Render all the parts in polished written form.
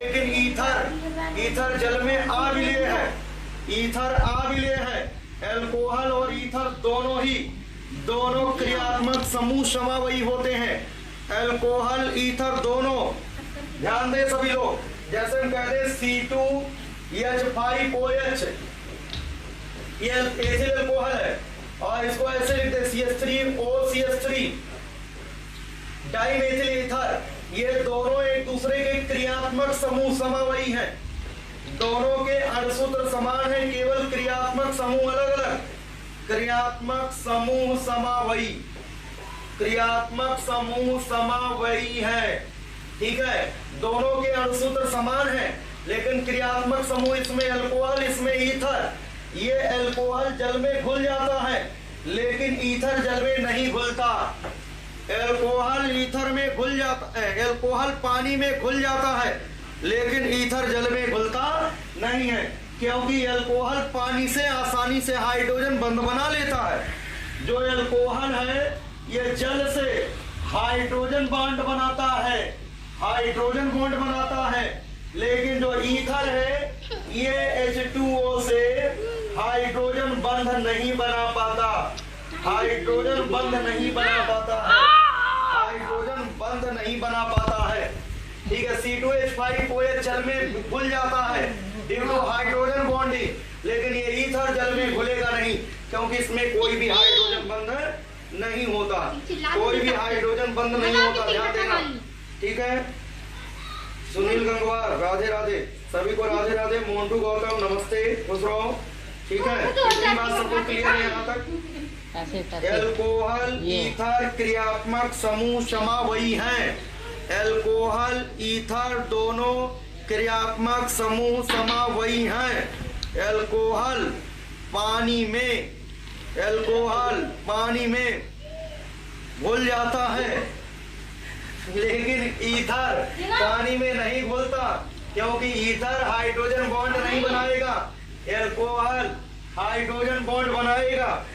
लेकिन ईथर जल में अविलेय है। ईथर अविलेय है। एल्कोहल और ईथर दोनों क्रियात्मक समूह समावयी होते हैं। एल्कोहल ईथर दोनों, ध्यान दे सभी लोग, जैसे हम कहते हैं C2H5OH, ये एथिल एल्कोहल है और इसको ऐसे लिखते हैं CH3OCH3 डाइमेथिल ईथर। ये दोनों एक दूसरे के क्रियात्मक समूह समावयी हैं। दोनों के अणुसूत्र समान है, केवल क्रियात्मक समूह अलग अलग। क्रियात्मक समूह समावयी, क्रियात्मक समूह समावयी है। ठीक है, दोनों के अणुसूत्र समान है लेकिन क्रियात्मक समूह, इसमें अल्कोहल इसमें ईथर। ये अल्कोहल जल में घुल जाता है लेकिन ईथर जल में नहीं घुलता। अल्कोहल ईथर में घुल जाता है, अल्कोहल पानी में घुल जाता है लेकिन ईथर जल में घुलता नहीं है, क्योंकि अल्कोहल पानी से आसानी से हाइड्रोजन बंध बना लेता है। जो अल्कोहल है ये जल से हाइड्रोजन बॉन्ड बनाता है, हाइड्रोजन बॉन्ड बनाता है, लेकिन जो ईथर है ये H2O से हाइड्रोजन बंध नहीं बना पाता, हाइड्रोजन बंध नहीं बना पाता है, हाइड्रोजन बंध नहीं बना पाता है। ठीक है, C2H5OH जल में घुल जाता है ड्यू टू हाइड्रोजन बॉन्डिंग, लेकिन ये ईथर जल में घुलेगा नहीं क्योंकि इसमें कोई भी हाइड्रोजन बंध नहीं होता, कोई भी हाइड्रोजन बंध नहीं होता, ध्यान देना। ठीक है, सुनील गंगवार राधे राधे, सभी को राधे राधे। मोन्टू गौतम नमस्ते, खुश रहो। ठीक है, इतनी बात सबको क्लियर है यहाँ तक। एल्कोहल ईथर क्रियात्मक समूह समावयी हैं। एल्कोहल ईथर दोनों क्रियात्मक समूह समावयी हैं। एल्कोहल पानी में घुल जाता है लेकिन ईथर पानी में नहीं घुलता, क्योंकि ईथर हाइड्रोजन बॉन्ड नहीं बनाएगा, एल्कोहल हाइड्रोजन बॉन्ड बनाएगा।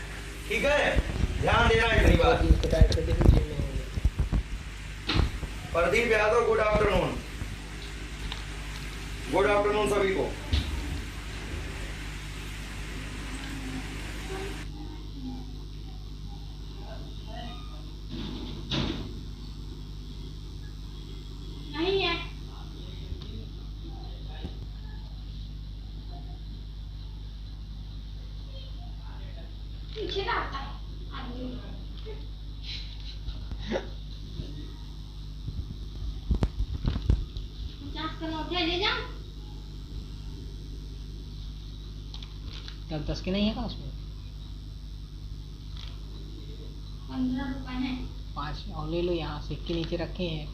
ठीक है, ध्यान देना है इतनी बात। Pradeep Yadav good afternoon, good afternoon सभी को। नहीं है पीछे का आता है ले जा। 10 के नहीं है का उसमें? 15 रुपए है। 5 और ले लो, यहाँ सिक्के के नीचे रखे हैं।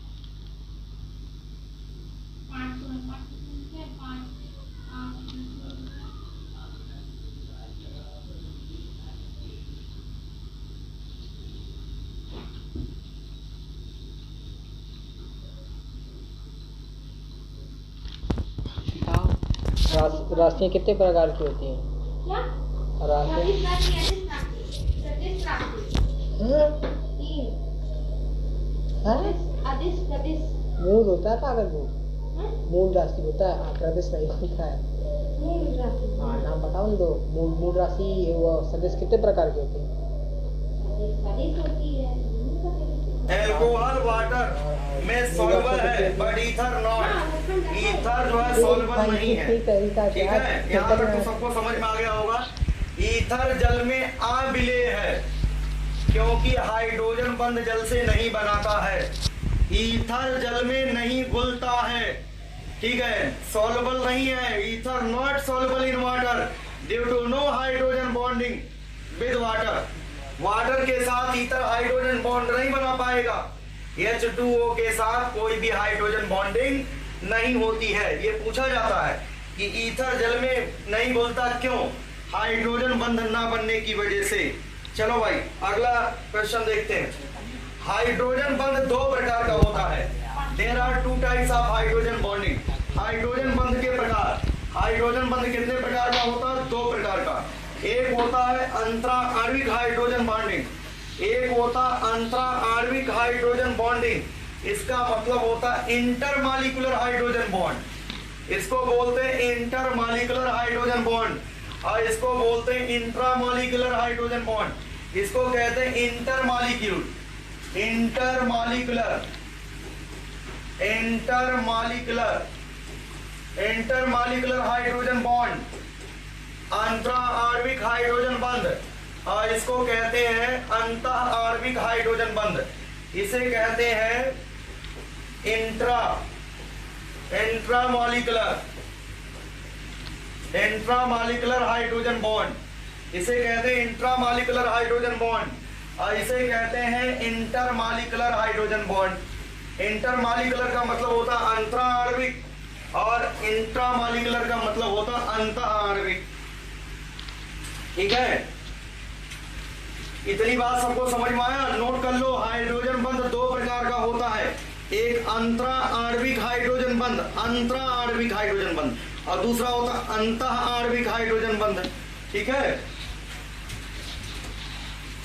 500 राशियाँ कितने प्रकार की होती हैं? क्या? मूल होता है कागज, मूल राशि होता है, प्रदेश नहीं होता है। हाँ, नाम बताओ दो। मूल राशि वो सदिश कितने प्रकार की होती है? एल्कोहल वाटर में सॉल्युबल है बट ईथर नॉट। ईथर जो है सॉल्युबल नहीं है। ठीक है, यहाँ तक तो सबको समझ में आ गया होगा। ईथर जल में अविलेय है क्योंकि हाइड्रोजन बंध जल से नहीं बनाता है। ईथर जल में नहीं घुलता है। ठीक है, सॉल्युबल नहीं है। Ether not soluble in water due to no hydrogen bonding with water. Water के साथ ईथर हाइड्रोजन बॉन्ड नहीं बना पाएगा। H2O के साथ कोई भी हाइड्रोजन बॉन्डिंग नहीं होती है। ये पूछा जाता है कि ईथर जल में नहीं घुलता क्यों? हाइड्रोजन बंध ना बनने की वजह से। चलो भाई, अगला क्वेश्चन देखते हैं। हाइड्रोजन बंध 2 प्रकार का होता है। There are 2 types of hydrogen bonding. Hydrogen बंध के प्रकार, हाइड्रोजन बंध कितने प्रकार का होता है? 2 प्रकार का। एक होता है अंतरा आणविक हाइड्रोजन बॉन्डिंग, एक होता अंतरा आणविक हाइड्रोजन बॉन्डिंग। इसका मतलब होता है इंटरमॉलिक्यूलर हाइड्रोजन बॉन्ड। इसको बोलते हैं इंटरमॉलिक्यूलर हाइड्रोजन बॉन्ड, और इसको बोलते हैं इंट्रामॉलिक्यूलर हाइड्रोजन बॉन्ड। इसको कहते हैं intermolecule, intermolecular, intermolecular, intermolecular hydrogen bond, अंतरा आणविक हाइड्रोजन बंध, और इसको कहते हैं अंतः आणविक हाइड्रोजन बंध। इसे कहते हैं इंट्रामॉलिक्यूलर, इंट्रामॉलिक्यूलर हाइड्रोजन बॉन्ड। इसे कहते हैं इंट्रामॉलिक्यूलर हाइड्रोजन बॉन्ड, और इसे कहते हैं इंटरमॉलिक्यूलर हाइड्रोजन बॉन्ड। इंटरमॉलिक्यूलर का मतलब होता है अंतरा आणविक, और इंट्रामॉलिक्यूलर का मतलब होता है अंतः आणविक। ठीक है, इतनी बात सबको समझ में आया? नोट कर लो, हाइड्रोजन बंध दो प्रकार का होता है, एक अंतरा आणविक हाइड्रोजन बंध, अंतरा आणविक हाइड्रोजन बंध, और दूसरा होता है अंतः आणविक हाइड्रोजन बंध। ठीक है,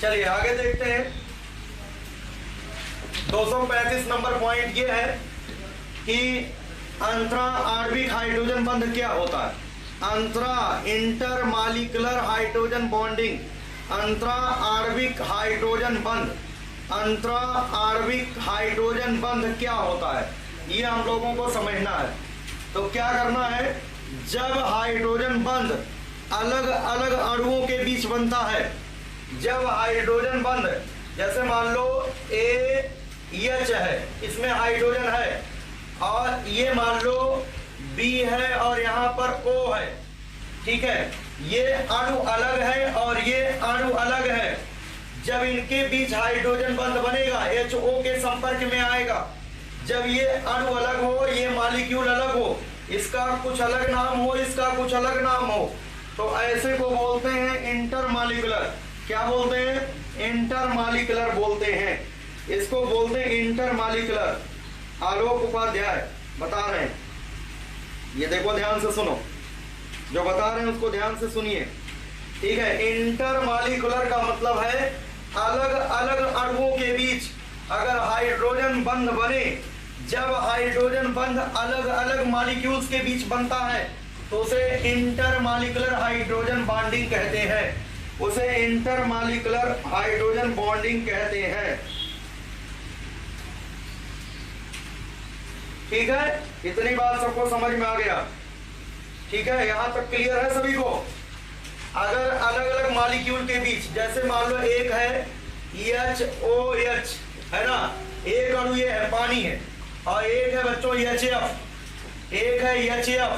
चलिए आगे देखते हैं। 235 नंबर पॉइंट ये है कि अंतरा आणविक हाइड्रोजन बंध क्या होता है। अंतरा इंटरमॉलिक्यूलर हाइड्रोजन बॉन्डिंग, अंतरा आणविक हाइड्रोजन बंध, अंतरा आणविक हाइड्रोजन बंध क्या होता है, ये हम लोगों को समझना है। तो क्या करना है, जब हाइड्रोजन बंध अलग अलग अणुओं के बीच बनता है, जब हाइड्रोजन बंध, जैसे मान लो AH है, इसमें हाइड्रोजन है, और ये मान लो B है और यहाँ पर O है। ठीक है, ये अणु अलग है और ये अणु अलग है। जब इनके बीच हाइड्रोजन बंध बनेगा, HO के संपर्क में आएगा, जब ये अणु अलग हो, ये मॉलिक्यूल अलग हो, इसका कुछ अलग नाम हो, इसका कुछ अलग नाम हो, तो ऐसे को बोलते हैं इंटरमॉलिक्यूलर। क्या बोलते हैं? इंटरमॉलिक्यूलर बोलते हैं। इसको बोलते हैं इंटरमॉलिक्यूलर। आलोक उपाध्याय बता रहे हैं, ये देखो ध्यान से सुनो, जो बता रहे हैं उसको ध्यान से सुनिए। ठीक है, इंटरमॉलिक्यूलर का मतलब है अलग अलग अणुओं के बीच अगर हाइड्रोजन बंध बने, जब हाइड्रोजन बंध अलग अलग मॉलिक्यूल्स के बीच बनता है तो उसे इंटरमॉलिक्यूलर हाइड्रोजन बॉन्डिंग कहते हैं, उसे इंटरमॉलिक्यूलर हाइड्रोजन बॉन्डिंग कहते हैं। ठीक है, इतनी बात सबको समझ में आ गया? ठीक है, यहां तक क्लियर है सभी को? अगर अलग अलग मॉलिक्यूल के बीच, जैसे मान लो एक है HOH, है ना, एक अणु ये है, पानी है, और एक है बच्चों HF, एक है HF।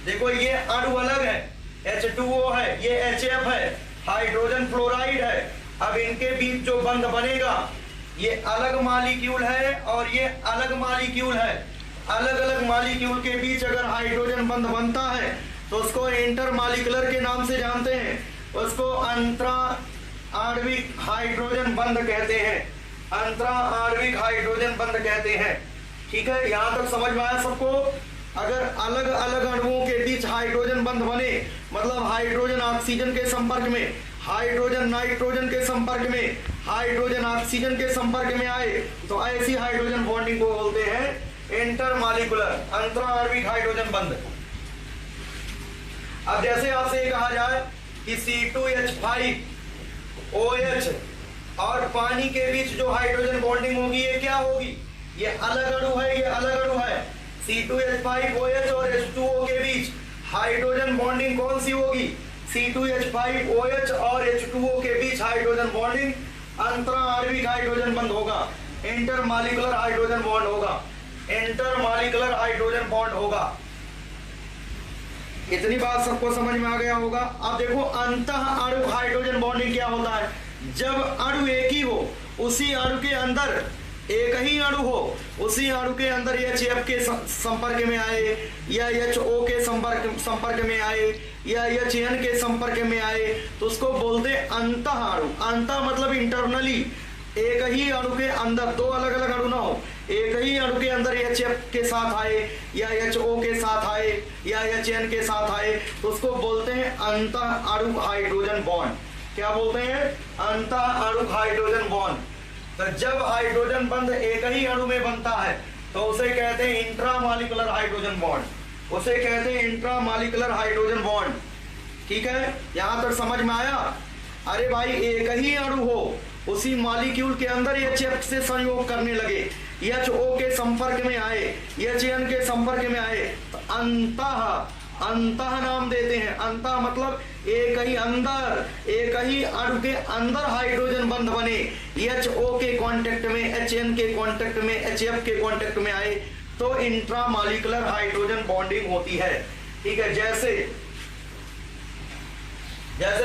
देखो ये अणु अलग है, H2O है, ये HF है, हाइड्रोजन फ्लोराइड है। अब इनके बीच जो बंध बनेगा, ये अलग मॉलिक्यूल है और ये अलग मॉलिक्यूल है। अलग अलग मॉलिक्यूल के बीच अगर हाइड्रोजन बंध बनता है तो उसको इंटरमॉलिक्यूलर के नाम से जानते हैं, उसको अंतरा आणविक हाइड्रोजन बंध कहते हैं, अंतरा आणविक हाइड्रोजन बंध कहते हैं। ठीक है, यहां तक समझ में आया सबको? अगर अलग अलग अणुओं के बीच हाइड्रोजन बंध बने, मतलब हाइड्रोजन ऑक्सीजन के संपर्क में, हाइड्रोजन नाइट्रोजन के संपर्क में, हाइड्रोजन ऑक्सीजन के संपर्क में आए, तो ऐसी हाइड्रोजन बॉन्डिंग को बोलते हैं इंटरमॉलिक्यूलर, अंतरा आणविक हाइड्रोजन बंध। अब जैसे आपसे कहा जाए कि C2H5OH और पानी के बीच जो हाइड्रोजन बॉन्डिंग होगी, ये क्या होगी? ये अलग अणु है, ये अलग अणु है। C2H5OH और H2O के बीच हाइड्रोजन बॉन्डिंग कौन सी होगी? C2H5OH और H2O के बीच हाइड्रोजन बॉन्डिंग अंतरा आणविक हाइड्रोजन बंध होगा, इंटरमॉलिक्यूलर हाइड्रोजन बॉन्ड होगा, इंटरमॉलिक्यूलर हाइड्रोजन बॉन्ड होगा। इतनी बात सबको समझ में आ गया होगा? अब देखो अंतः अणु हाइड्रोजन बॉन्डिंग क्या होता है? जब अणु एक ही हो, उसी अणु के अंदर एक ही अणु हो, उसी अणु के अंदर HF के संपर्क में आए, या HO के संपर्क में आए, या HN के संपर्क में आए, तो उसको बोलते हैं अंतः अणु। अंतः मतलब इंटरनली, एक ही अणु के अंदर, दो अलग अलग अणु ना हो, एक ही अणु के अंदर HF के साथ आए, या HO के साथ आए, या HN के साथ आए, तो उसको बोलते हैं अंतः अणु हाइड्रोजन बॉन्ड। क्या बोलते हैं? अंतः अणु हाइड्रोजन बॉन्ड। तो जब हाइड्रोजन बंध एक ही अणु में बनता है तो उसे कहते हैं इंट्रामॉलिक्यूलर हाइड्रोजन बॉन्ड। उसे कहते हैं इंट्रामॉलिक्यूलर हाइड्रोजन बॉन्ड। ठीक है, यहां तक समझ में आया? अरे भाई एक ही अणु हो, उसी मॉलिक्यूल के अंदर HF से संयोग करने लगे, HO के संपर्क में आए, HN के संपर्क में आए, तो अंतः नाम देते हैं। अंतः मतलब एक ही अणु के अंदर हाइड्रोजन बंध बने, HO के कांटेक्ट में, HN के कांटेक्ट में, HF के कांटेक्ट में आए, तो इंट्रामॉलिक्यूलर हाइड्रोजन बॉन्डिंग होती है। ठीक है, जैसे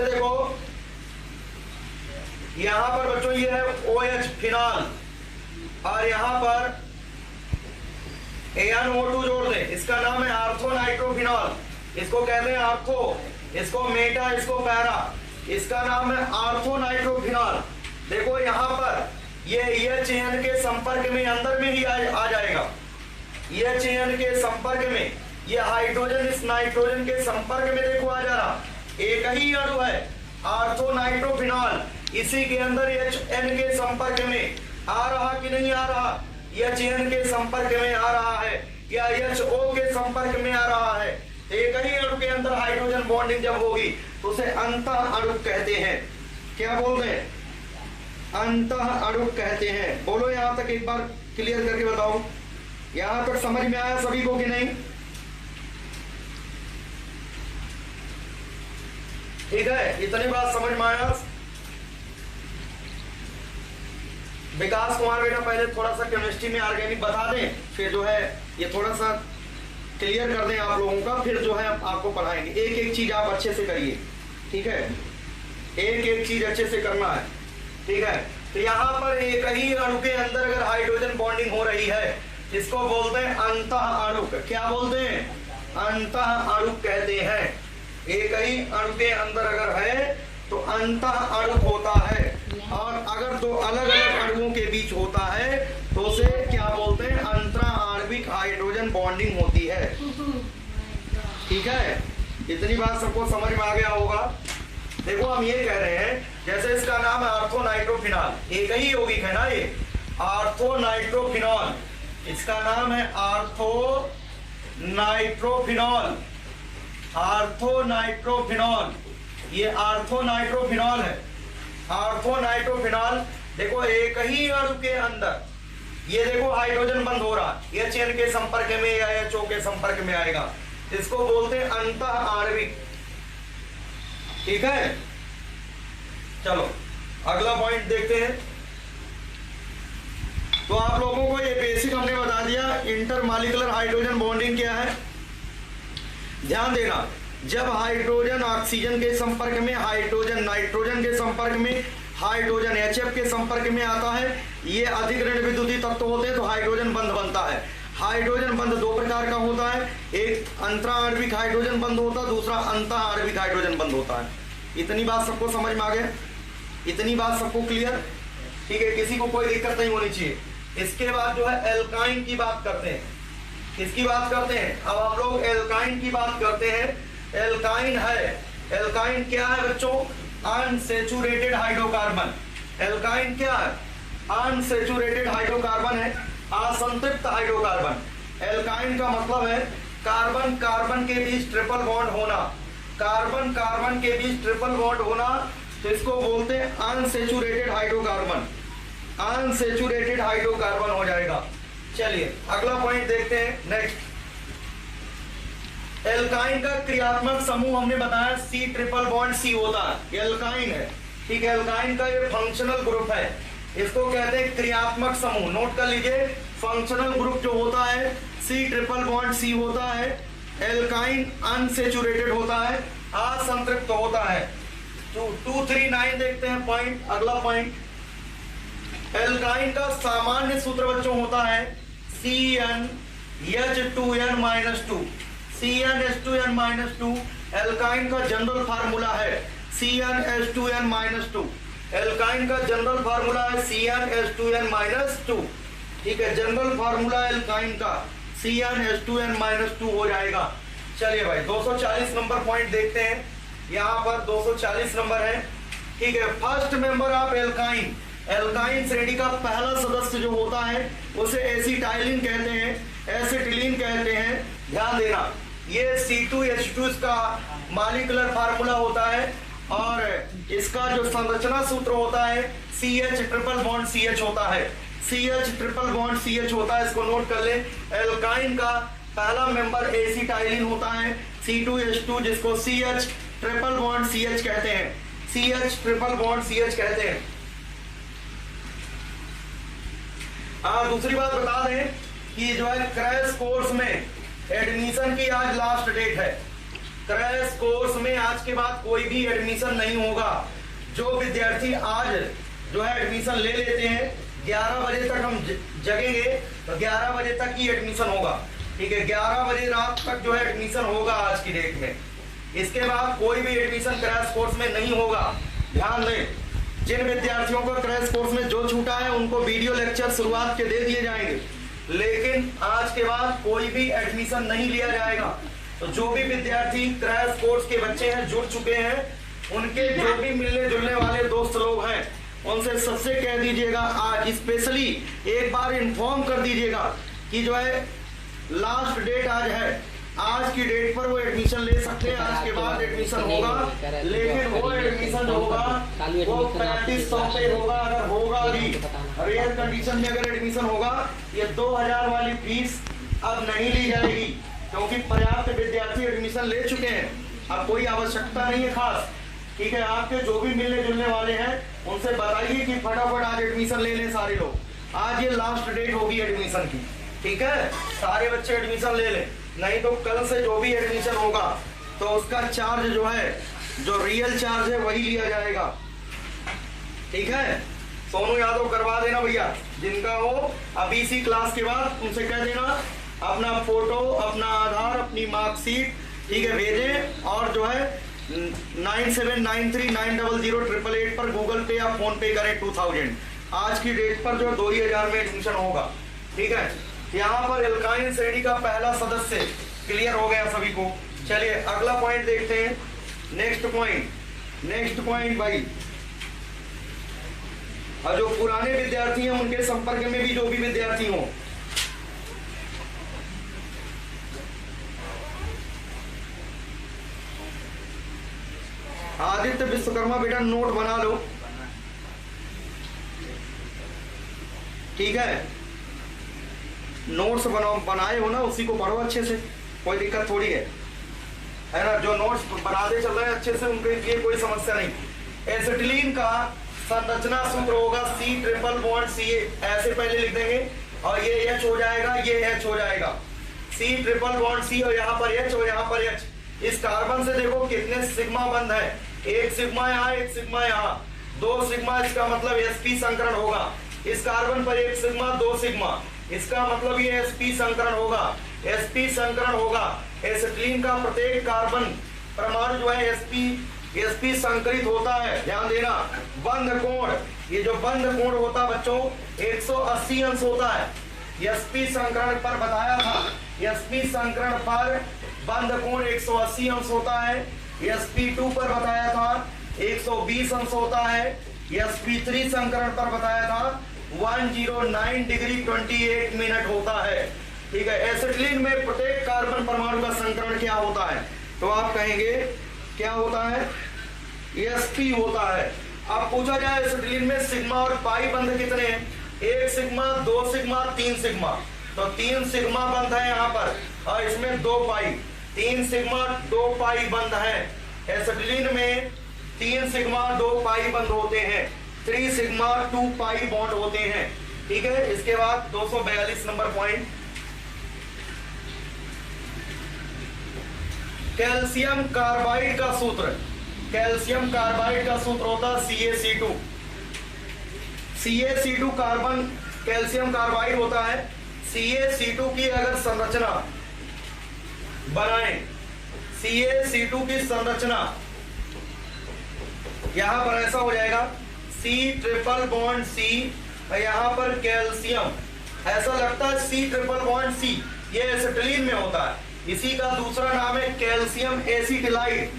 देखो यहां पर बच्चों ये है OH फिनॉल, और यहां पर AnO2 जोड़ दें, इसका नाम है आर्थो नाइट्रोफिनॉल। इसको कहते हैं आर्थो, इसको मेटा, इसको पैरा, इसका नाम है आर्थो नाइट्रोफिनॉल। देखो यहां पर ये HN के संपर्क में अंदर में ही आ जाएगा, HN के संपर्क में, ये हाइड्रोजन इस नाइट्रोजन के संपर्क में देखो आ जा रहा, एक ही अणु है आर्थो नाइट्रोफिनॉल, इसी के अंदर HN के संपर्क में आ रहा कि नहीं आ रहा, HN के संपर्क में आ रहा है या HO के संपर्क में आ रहा है, एक ही अणु के अंदर हाइड्रोजन बॉन्डिंग जब होगी तो उसे अंतः अणु कहते हैं। क्या बोल रहे हैं? अंतः अणु कहते हैं। बोलो यहां तक एक बार क्लियर करके बताओ, यहां तक समझ में आया सभी को कि नहीं? ठीक है, इतनी बात समझ में आया? विकास कुमार बेटा पहले थोड़ा सा केमिस्ट्री में ऑर्गेनिक बता दें, फिर जो है ये थोड़ा सा क्लियर कर दें आप लोगों का, फिर जो है आपको पढ़ाएंगे। एक एक चीज आप अच्छे से करिए, ठीक है, एक एक चीज अच्छे से करना है। ठीक है, तो यहाँ पर एक ही अणु के अंदर अगर हाइड्रोजन बॉन्डिंग हो रही है, इसको बोलते हैं अंतः अणु। क्या बोलते हैं? अंतः अणु कहते हैं। एक ही अणु के अंदर अगर है तो अंतः अणु होता है, और अगर दो अलग अलग अणुओं के बीच होता है तो उसे क्या बोलते हैं? अंतरा आणविक हाइड्रोजन बॉन्डिंग होती है। ठीक है, इतनी बात सबको समझ में आ गया होगा। देखो हम ये कह रहे हैं, जैसे इसका नाम है आर्थो नाइट्रोफिनॉल, एक ही यौगिक है ना ये, आर्थो नाइट्रोफिनॉल, इसका नाम है आर्थो नाइट्रोफिनॉल, आर्थो नाइट्रोफिनॉल, ये आर्थो नाइट्रोफिनॉल है, आर्थो नाइट्रोफिनॉल। देखो एक ही अणु के अंदर ये देखो हाइड्रोजन बंद हो रहा, HN के संपर्क में या HO के संपर्क में आएगा, इसको बोलते हैं अंतः आणविक। ठीक है, चलो अगला पॉइंट देखते हैं। तो आप लोगों को ये बेसिक हमने बता दिया, इंटरमॉलिक्यूलर हाइड्रोजन बॉन्डिंग क्या है। ध्यान देना, जब हाइड्रोजन ऑक्सीजन के संपर्क में, हाइड्रोजन नाइट्रोजन के संपर्क में, हाइड्रोजन HF के संपर्क में आता है, ये अधिक ऋण विद्युतीय तत्व होते हैं तो हाइड्रोजन बंध बनता है। हाइड्रोजन बंध दो प्रकार का होता है, एक अंतरा आणविक हाइड्रोजन बंध होता है, दूसरा अंतः आणविक हाइड्रोजन बंध होता है। इतनी बात सबको समझ में आ गया? इतनी बात सबको क्लियर? ठीक है, किसी को कोई दिक्कत नहीं होनी चाहिए। इसके बाद जो है एल्काइन की बात करते हैं। किसकी बात करते हैं? अब हम लोग एल्काइन की बात करते हैं। एल्काइन है, एल्काइन क्या है बच्चों? Unsaturated hydrocarbon. एल्काइन क्या है? अनसैचुरेटेड हाइड्रोकार्बन है, असंतृप्त हाइड्रोकार्बन। एल्काइन का मतलब है कार्बन कार्बन के बीच ट्रिपल बॉन्ड होना, कार्बन कार्बन के बीच ट्रिपल बॉन्ड होना, तो इसको बोलते हैं अनसैचुरेटेड हाइड्रोकार्बन। अनसैचुरेटेड हाइड्रोकार्बन हो जाएगा। चलिए अगला पॉइंट देखते हैं। नेक्स्ट, एल्काइन का क्रियात्मक समूह हमने बताया C ट्रिपल बॉन्ड C होता है, एल्काइन है। ठीक है, एल्काइन का ये फंक्शनल ग्रुप है, इसको कहते हैं क्रियात्मक समूह। नोट कर लीजिए, फंक्शनल ग्रुप जो होता है C ट्रिपल बॉन्ड C होता है, एल्काइन अनसैचुरेटेड होता है, असंतृप्त होता है। 239 देखते हैं पॉइंट, अगला पॉइंट। एल्काइन का सामान्य सूत्र बच्चों होता है CnH2n-2, CnH2n-2 एल्काइन का जनरल फार्मूला है CnH2n-2। एल्काइन का जनरल फार्मूला है CnH2n-2। ठीक है, जनरल फार्मूला एल्काइन का CnH2n-2 हो जाएगा। चलिए भाई 240 नंबर पॉइंट देखते हैं। यहाँ पर 240 नंबर है। ठीक है, first member of alkyne, alkyne श्रेणी का पहला सदस्य जो होता है उसे एसिटाइलिन कहते हैं, एसिटिलीन कहते हैं। ध्यान देना, ये C2H2 इसका मॉलिक्यूलर फार्मूला होता है और इसका जो संरचना सूत्र होता है CH ट्रिपल बॉन्ड CH होता है। CH ट्रिपल बॉन्ड CH होता है, इसको नोट कर ले। एल्काइन का पहला मेंबर एसिटाइलिन होता है C2H2 जिसको CH ट्रिपल बॉन्ड CH कहते हैं, CH ट्रिपल बॉन्ड CH कहते हैं। दूसरी बात बता दें कि जो है क्रैश कोर्स में एडमिशन की आज लास्ट डेट है। क्रैश कोर्स में आज के बाद कोई भी एडमिशन नहीं होगा। जो विद्यार्थी आज जो है एडमिशन ले लेते हैं 11 बजे तक हम जगेंगे तो 11 बजे तक ही एडमिशन होगा, ठीक है। 11 बजे रात तक जो है एडमिशन होगा आज की डेट में। इसके बाद कोई भी एडमिशन क्रैश कोर्स में नहीं होगा। ध्यान दें, जिन विद्यार्थियों को क्रैश कोर्स में जो छूटा है उनको वीडियो लेक्चर शुरुआत के दे दिए जाएंगे, लेकिन आज के बाद कोई भी एडमिशन नहीं लिया जाएगा। तो जो भी विद्यार्थी क्रैश कोर्स के बच्चे हैं, जुड़ चुके हैं, उनके जो भी मिलने जुलने वाले दोस्त लोग हैं उनसे सबसे कह दीजिएगा, आज स्पेशली एक बार इन्फॉर्म कर दीजिएगा कि जो है लास्ट डेट आज है। आज की डेट पर वो एडमिशन ले सकते हैं। आज के बाद एडमिशन होगा, लेकिन वो एडमिशन जो होगा वो 3500 पे होगा। अगर होगा भी रेयर कंडीशन में अगर एडमिशन होगा, ये 2000 वाली फीस अब नहीं ली जाएगी क्योंकि पर्याप्त विद्यार्थी एडमिशन ले चुके हैं। अब कोई आवश्यकता नहीं है खास, ठीक है। आपके जो भी मिलने जुलने वाले हैं उनसे बताइए कि फटाफट आज एडमिशन ले लें सारे लोग। आज ये लास्ट डेट होगी एडमिशन की, ठीक है। सारे बच्चे एडमिशन ले लें, नहीं तो कल से जो भी एडमिशन होगा तो उसका चार्ज जो है, जो रियल चार्ज है वही लिया जाएगा, ठीक है। सोनू यादव करवा देना भैया, जिनका हो अभी इसी क्लास के बाद उनसे कह देना अपना फोटो, अपना आधार, अपनी मार्कशीट, ठीक है, भेजें। और जो है 9793900888 पर गूगल पे या फोन पे करें 2000। आज की डेट पर जो 2000 में एडमिशन होगा, ठीक है। यहाँ पर एल्काइन श्रेणी का पहला सदस्य क्लियर हो गया सभी को। चलिए अगला पॉइंट देखते हैं। नेक्स्ट पॉइंट भाई, और जो पुराने विद्यार्थी हैं उनके संपर्क में भी जो भी विद्यार्थी हो, आदित्य विश्वकर्मा बेटा नोट बना लो, ठीक है। नोट्स बनाए हो ना, उसी को पढ़ो अच्छे से, कोई दिक्कत थोड़ी है ना। जो नोट्स बनाते चल रहे हैं अच्छे से, उनके लिए कोई समस्या नहीं। एसिटिलीन का संरचना सूत्र होगा C ट्रिपल बॉन्ड CA, ऐसे पहले लिख देंगे और ये H हो जाएगा, ये H हो जाएगा। C ट्रिपल बॉन्ड C और यहाँ पर H और यहाँ पर H। इस कार्बन से देखो कितने सिग्मा बंद है, एक सिग्मा यहाँ, एक सिग्मा यहाँ, 2 सिग्मा, इसका मतलब sp संकरण होगा। इस कार्बन पर 1 सिग्मा, 2 सिग्मा, इसका मतलब ये sp संकरण होगा, sp संकरण होगा। एसिटिलीन का प्रत्येक कार्बन परमाणु जो है sp संकरित होता है। ध्यान देना, बंध कोण, ये जो बंध कोण होता है बच्चों 180 अंश होता है। sp संकरण पर बताया था, sp संकरण पर बंध कोण 180 अंश होता है। sp2 पर बताया था 120 अंश होता है। sp3 संकरण पर बताया था 109 डिग्री 28 मिनट होता है, ठीक है। एसिटिलीन में प्रत्येक कार्बन परमाणु का संकरण क्या होता है, तो आप कहेंगे क्या होता है, sp होता है। अब पूछा जाए एसिटिलीन में सिग्मा और पाई बंध कितने हैं, 1 सिग्मा, 2 सिग्मा, 3 सिग्मा, तो 3 सिग्मा बंध है यहाँ पर और इसमें 2 पाई, 3 सिग्मा 2 पाई बंध है। एसिटिलीन में 3 सिग्मा 2 पाई बंध होते हैं, 3 सिग्मा 2 पाई बॉन्ड होते हैं, ठीक है। इसके बाद 242 नंबर पॉइंट, कैल्शियम कार्बाइड का सूत्र। कैल्शियम कार्बाइड का सूत्र होता है CaC2। CaC2 carbon calcium carbide होता है। CaC2 की अगर संरचना बनाएं, CaC2 की संरचना यहां पर ऐसा हो जाएगा, C ट्रिपल बॉन्ड C, यहां पर कैल्शियम, ऐसा लगता है C ट्रिपल बॉन्ड C, ये एसिटिलीन में होता है। इसी का दूसरा नाम है कैल्शियम एसिटिलाइड।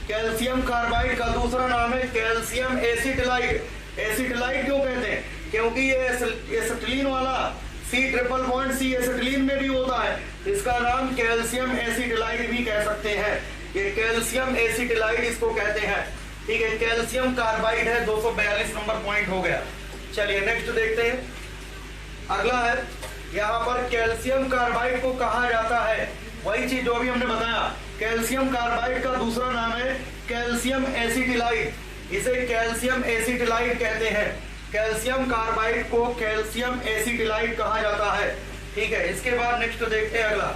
कैल्शियम कार्बाइड का दूसरा नाम है कैल्शियम एसिटिलाइड। एसिटिलाइड क्यों कहते हैं, क्योंकि ये एसिटिलीन वाला C triple bond C acetylene में भी होता है, इसका नाम कैल्शियम एसिटिलाइड भी कह सकते हैं। ये कैल्शियम एसिटिलाइड इसको कहते हैं। ठीक है, कैल्शियम कार्बाइड है। 242 नंबर पॉइंट हो गया। चलिए नेक्स्ट देखते हैं। अगला है, यहाँ पर कैल्शियम कार्बाइड को कहा जाता है, वही चीज जो भी हमने बताया, कैल्शियम कार्बाइड का दूसरा नाम है कैल्शियम एसिटिलाइड। इसे कैल्शियम एसिटिलाइड कहते हैं। कैल्शियम कार्बाइड को कैल्शियम एसिटिलाइड कहा जाता है। ठीक है, इसके बाद नेक्स्ट देखते हैं अगला।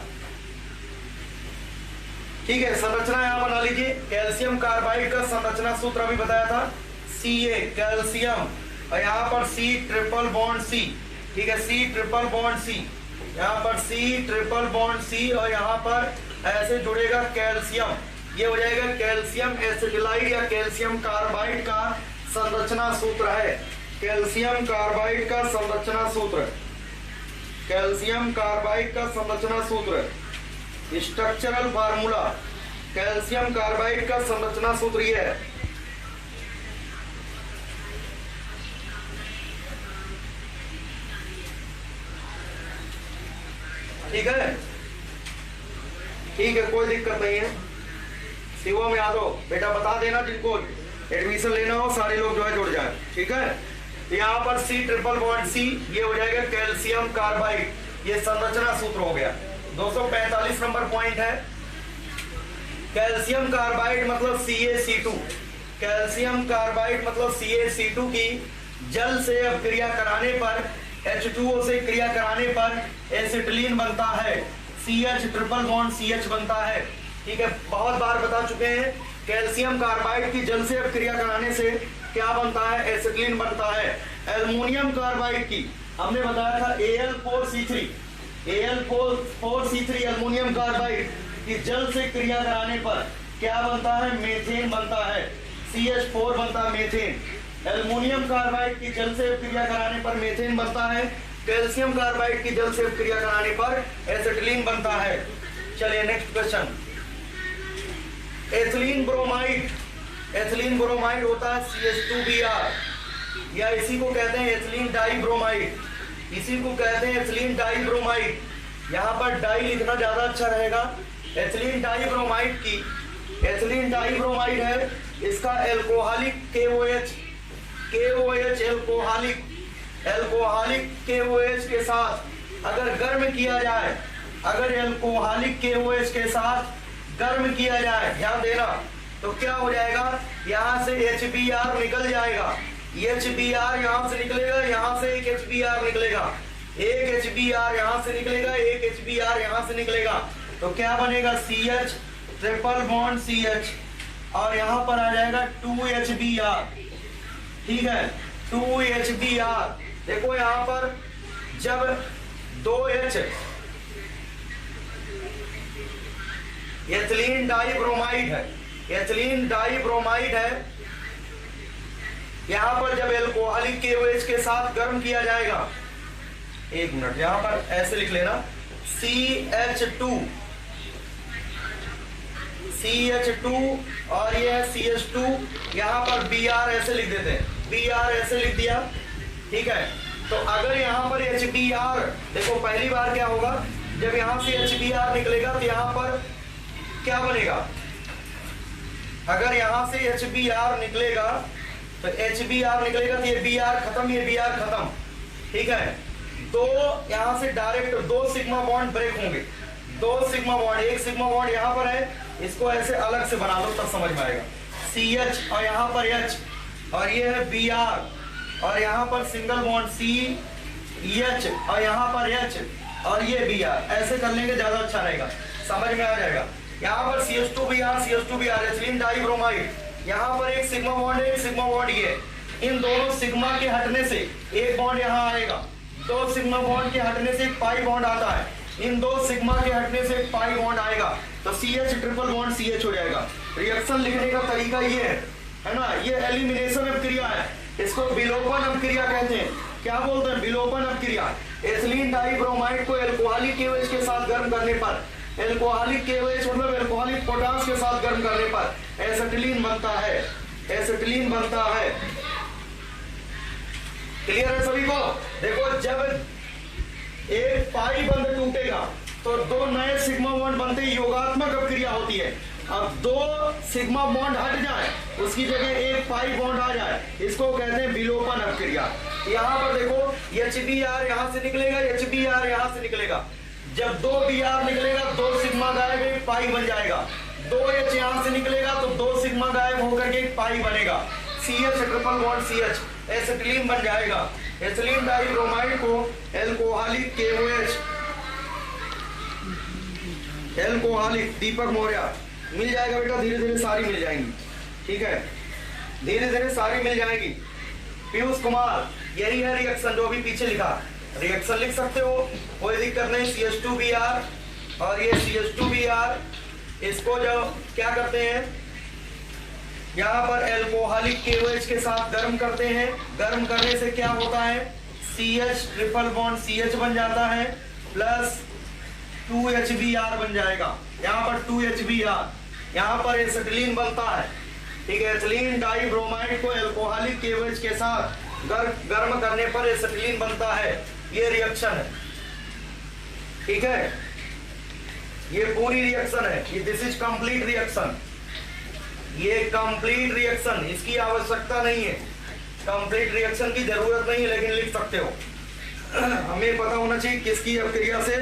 ठीक है, संरचना यहां बना लीजिए। कैल्शियम कार्बाइड का संरचना सूत्र अभी बताया था, Ca कैल्शियम, और यहाँ पर C ट्रिपल बॉन्ड C। ठीक है, C ट्रिपल बॉन्ड C, यहाँ पर C ट्रिपल बॉन्ड C, और यहाँ पर ऐसे जुड़ेगा कैल्शियम। ये हो जाएगा कैल्शियम एसिटिलाइड या कैल्शियम कार्बाइड का संरचना सूत्र है। कैल्शियम कार्बाइड का संरचना सूत्र, कैल्शियम कार्बाइड का संरचना सूत्र, स्ट्रक्चरल फार्मूला, कैल्शियम कार्बाइड का संरचना सूत्र ये है। ठीक है, ठीक है, कोई दिक्कत नहीं है। शिवम यादव बेटा बता देना, जिनको एडमिशन लेना हो सारे लोग जो है जुड़ जाए। ठीक है, यहाँ पर C ट्रिपल बॉन्ड C, ये हो जाएगा कैल्शियम कार्बाइड। ये संरचना सूत्र हो गया। 245 नंबर पॉइंट है। कैल्शियम कार्बाइड मतलब CaC2। कैल्शियम कार्बाइड मतलब CaC2 की जल से अपक्रिया कराने पर, H2O से क्रिया कराने पर एसिटिलीन बनता है। CH ट्रिपल बॉन्ड CH बनता है। ठीक है, बहुत बार बता चुके हैं, कैल्शियम कार्बाइड की जल से अपक्रिया कराने से क्या बनता है, एसिटिलीन बनता है। एल्युमिनियम कार्बाइड की हमने बताया था Al4C3, Al4C3 एल्युमिनियम कार्बाइड की जल से क्रिया कराने पर क्या बनता है, मेथेन बनता है। CH4 बनता है मेथेन। एल्युमिनियम कार्बाइड की जल से क्रिया कराने पर मेथेन बनता है। कैल्शियम कार्बाइड की जल से क्रिया कराने पर एसिटिलीन बनता है। चलिए next question. Ethylene bromide, ethylene bromide होता है CH2Br, या इसी को कहते हैं एथिलीन डाइब्रोमाइड, इसी को कहते हैं एथिलीन डाइब्रोमाइड। यहाँ पर डाई लिखना ज्यादा अच्छा रहेगा। एथिलीन डाइब्रोमाइड की, एथिलीन डाइब्रोमाइड है, इसका alcoholic KOH alcoholic, alcoholic KOH के साथ अगर गर्म किया जाए, अगर एल्कोहलिक KOH के साथ गर्म किया जाए, ध्यान देना, तो क्या हो जाएगा, यहाँ से HBr निकल जाएगा। HBr यहाँ से निकलेगा, यहाँ से एक HBr निकलेगा, एक HBr यहाँ से निकलेगा, एक HBr यहाँ से निकलेगा, तो क्या बनेगा, CH ट्रिपल बॉन्ड CH, और यहाँ पर आ जाएगा 2HBr। ठीक है, 2HBr। देखो यहाँ पर जब 2H, एथिलीन डाइब्रोमाइड है, एथिलीन डाइब्रोमाइड है, यहां पर जब एल्कोहलिक KOH के साथ गर्म किया जाएगा, एक मिनट, यहां पर ऐसे लिख लेना, CH2, और ये है CH2, यहां पर Br ऐसे लिख देते हैं, Br ऐसे लिख दिया। ठीक है, तो अगर यहां पर HBr, देखो पहली बार क्या होगा, जब यहां से HBr निकलेगा तो यहां पर क्या बनेगा, अगर यहां से HBr निकलेगा तो HBr निकलेगा तो ये Br खत्म, ये Br खत्म। ठीक है, दो यहां से डायरेक्ट 2 सिग्मा बॉन्ड ब्रेक होंगे, 2 सिग्मा बॉन्ड, एक सिग्मा बॉन्ड यहां पर है, इसको ऐसे अलग से बना दो तब समझ में आएगा। CH और यहाँ पर H, और ये है Br, और यहाँ पर सिंगल बॉन्ड CH, और यहाँ पर H, और ये Br, ऐसे कर लेंगे ज्यादा अच्छा रहेगा, समझ में आ जाएगा। यहाँ पर CH2Br एथिलीन डाइब्रोमाइड, यहाँ पर एक सिग्मा बॉन्ड है, एक सिग्मा बॉन्ड ये, इन दोनों सिग्मा के हटने से एक बॉन्ड यहाँ आएगा, 2 सिग्मा बॉन्ड के हटने से एक पाई बॉन्ड आता है, इन 2 सिग्मा के हटने से एक पाई बॉन्ड आएगा, तो CH ट्रिपल बॉन्ड CH हो जाएगा। रिएक्शन लिखने का तरीका ये है ना, ये एलिमिनेशन अपक्रिया है, इसको विलोपन अपक्रिया कहते हैं। क्या बोलते हैं, विलोपन अपक्रिया। एथिलीन डाइब्रोमाइड को एल्कोहलिक KOH के साथ गर्म करने पर, एल्कोहलिक KOH मतलब एल्कोहलिक पोटास के साथ गर्म करने पर एसिटिलीन बनता है, एसिटिलीन बनता है। क्लियर है सभी को। देखो जब एक पाई बंध टूटेगा तो 2 नए सिग्मा बॉन्ड बनते ही योगात्मक अपक्रिया होती है। अब 2 सिग्मा बॉन्ड हट जाए, उसकी जगह एक पाई बॉन्ड आ जाए, इसको कहते हैं विलोपन अपक्रिया। यहाँ पर देखो HBr यहाँ से निकलेगा, HBr यहाँ से निकलेगा। जब 2 Br निकलेगा 2 सिग्मा गायब, एक पाई बन जाएगा। 2H यहाँ से निकलेगा तो 2 सिग्मा गायब होकर के एक पाई बनेगा। CH triple bond CH acetylene बन जाएगा। एथिलीन डाइब्रोमाइड को एल्कोहलिक KOH, एल्कोहलिक दीपक मौर्य मिल जाएगा बेटा, धीरे धीरे सारी मिल जाएंगी, ठीक है, धीरे धीरे सारी मिल जाएगी। पीयूष कुमार, यही है रिएक्शन जो अभी पीछे लिखा, रिएक्शन लिख सकते हो, कोई दिक्कत नहीं। CH2Br और ये CH2Br, इसको जब क्या करते हैं, यहाँ पर एल्कोहलिक KOH के साथ गर्म करते हैं। गर्म करने से क्या होता है, CH ट्रिपल बॉन्ड CH बन जाता है, प्लस 2HBr बन जाएगा। यहाँ पर 2HBr, यहाँ पर एसिटिलीन बनता है, ठीक है। एथिलीन डाइब्रोमाइड को एल्कोहलिक KOH के साथ गर्म करने पर एसिटिलीन बनता है। ये रिएक्शन है, ठीक है, ये पूरी रिएक्शन है, ये दिस इज कंप्लीट रिएक्शन, ये कंप्लीट रिएक्शन, इसकी आवश्यकता नहीं है, कंप्लीट रिएक्शन की जरूरत नहीं है, लेकिन लिख सकते हो। हमें पता होना चाहिए किसकी अपक्रिया से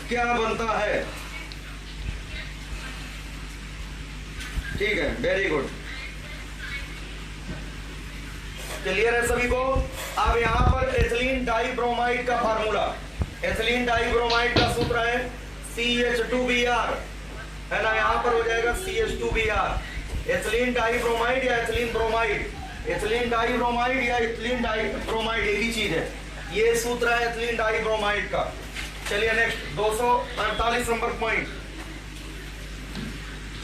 क्या बनता है, ठीक है, वेरी गुड, क्लियर है सभी को। अब यहाँ पर एथिलीन डाइब्रोमाइड का फार्मूला, एथिलीन डाइब्रोमाइड का सूत्र है CH2Br, है ना, यहाँ पर हो जाएगा CH2Br। एथिलीन डाइब्रोमाइड या एथिलीन ब्रोमाइड, एथिलीन डाइब्रोमाइड या एथिलीन डाइब्रोमाइड एक ही चीज है, ये सूत्र है एथिलीन डाइब्रोमाइड का। चलिए नेक्स्ट 248 नंबर पॉइंट,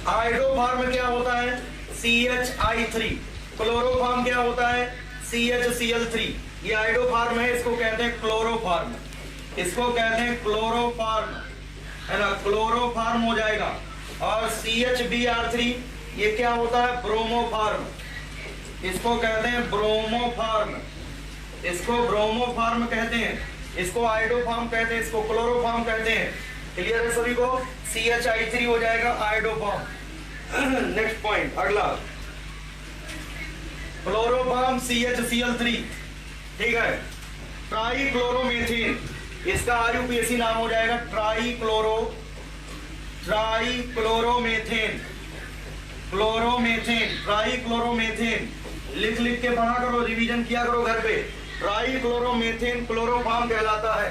आइडोफार्म क्या होता है, CHI3, क्लोरोफार्म क्या होता है, CHCl3, ये आइडोफार्म है, इसको कहते हैं क्लोरोफार्म, इसको कहते हैं क्लोरोफार्म, है ना, क्लोरोफार्म हो जाएगा। और CHBr3 ये क्या होता है, ब्रोमोफार्म, इसको कहते हैं ब्रोमोफार्म, इसको ब्रोमोफार्म कहते हैं, इसको आइडोफार्म कहते हैं, इसको क्लोरोफार्म कहते हैं। क्लियर है सभी को, CHI3 हो जाएगा आइडोफार्म। नेक्स्ट पॉइंट अगला, क्लोरोफार्म CHCl3, ठीक है, ट्राइक्लोरोमेथेन, इसका IUPAC नाम हो जाएगा ट्राइक्लोरोमेथेन, क्लोरोमेथेन, ट्राइक्लोरोमेथेन, लिख लिख के पढ़ा करो, रिवीजन किया करो घर पे, ट्राइक्लोरोमेथेन क्लोरोफार्म कहलाता है।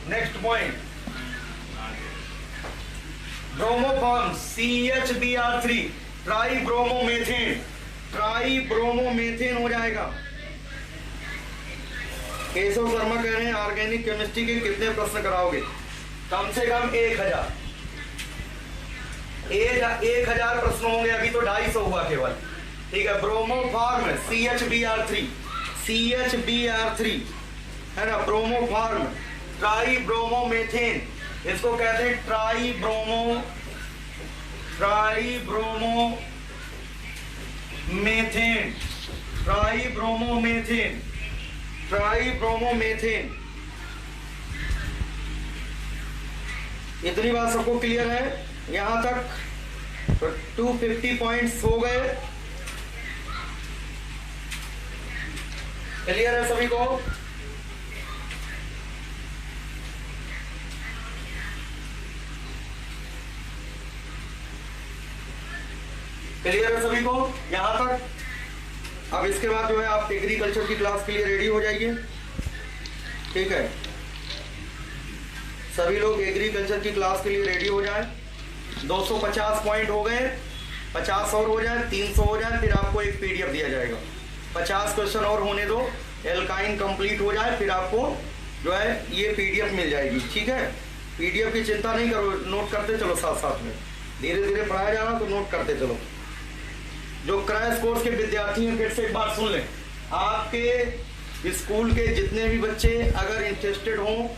नेक्स्ट पॉइंट, ब्रोमोफार्म CHBr3, ट्राइब्रोमोमेथेन, ट्राइब्रोमोमेथेन हो जाएगा। केशव शर्मा कह रहे हैं ऑर्गेनिक केमिस्ट्री के कितने प्रश्न कराओगे, कम से कम 1000, 1000 प्रश्न होंगे, अभी तो 250 हुआ केवल, ठीक है। ब्रोमोफार्म CHBr3, CHBr3, है ना, ब्रोमोफार्म, ट्राइब्रोमोमेथेन, इसको कहते हैं ट्राइब्रोमोमेथेन, ट्राइब्रोमोमेथेन, ट्राइब्रोमोमेथेन। इतनी बात सबको क्लियर है यहां तक, तो 250 पॉइंट्स हो गए, क्लियर है सभी को। क्लियर है सभी को यहां तक। अब इसके बाद जो है आप एग्रीकल्चर की क्लास के लिए रेडी हो जाइए, ठीक है, सभी लोग एग्रीकल्चर की क्लास के लिए रेडी हो जाएं। 250 पॉइंट हो गए, 50 और हो जाए, 300 हो जाए, फिर आपको एक PDF दिया जाएगा। 50 क्वेश्चन और होने दो, एल्काइन कंप्लीट हो जाए, फिर आपको जो है ये PDF मिल जाएगी, ठीक है। PDF की चिंता नहीं करो, नोट करते चलो, साथ साथ में धीरे धीरे पढ़ाया जाना, तो नोट करते चलो। जो क्रैश कोर्स के विद्यार्थी हैं, फिर से एक बात सुन लें, आपके स्कूल के जितने भी बच्चे अगर इंटरेस्टेड हों